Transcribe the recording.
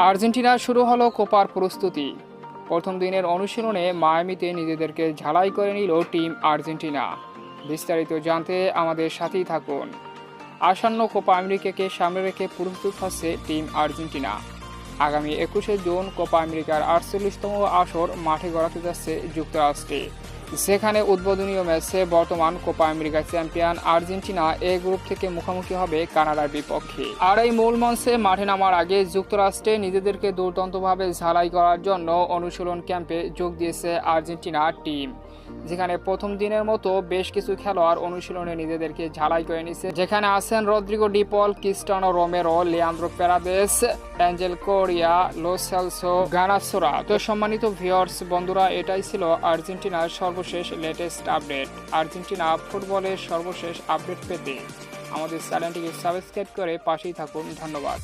Argentina শুরু হলো কোপার প্রস্তুতি। প্রথম দিনের অনুশীলনে মায়ামিতে নিজেদেরকে ঝালাই করে নিল টিম আর্জেন্টিনা। বিস্তারিত জানতে আমাদের সাথেই থাকুন। আসন্ন কোপা আমেরিকাকে সামনে রেখে প্রস্তুত হচ্ছে টিম আর্জেন্টিনা। আগামী 21শে জুন কোপা আমেরিকার 48তম আসর মাঠে গড়াতে যাচ্ছে যুক্তরাষ্ট্রে, সেখানে উদ্বোধনীয় ম্যাচে বর্তমান কোপা আমেরিকা চ্যাম্পিয়ন আর্জেন্টিনা এ গ্রুপ থেকে মুখোমুখি হবে কানাডার বিপক্ষে। আর এই মূল মঞ্চে মাঠে নামার আগে যুক্তরাষ্ট্রে নিজেদেরকে দুর্দান্তভাবে ঝালাই করার জন্য অনুশীলন ক্যাম্পে যোগ দিয়েছে আর্জেন্টিনা টিম, যেখানে প্রথম দিনের মতো বেশ কিছু খেলোয়াড় অনুশীলনে নিজেদেরকে ঝালাই করে নিচ্ছে। যেখানে আছেন Rodrigo De Paul, Cristian Romero, Leandro Paredes, Angel Correa, Lo Celso গানাসোরা। তো সম্মানিত ভিউয়ার্স বন্ধুরা, এটাই ছিল আর্জেন্টিনার সর্বশেষ লেটেস্ট আপডেট। আর্জেন্টিনা ফুটবলের সর্বশেষ আপডেট পেতে আমাদের চ্যানেলটিকে সাবস্ক্রাইব করে পাশেই থাকুন। ধন্যবাদ।